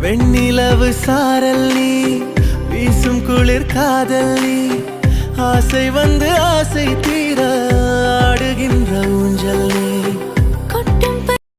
வெண்ணிலவு சாரல் நீ வீசும் குளிர் காதல் நீ ஆசை வந்து ஆசை தீர ஆடுகின்ற ஊஞ்சல் நீ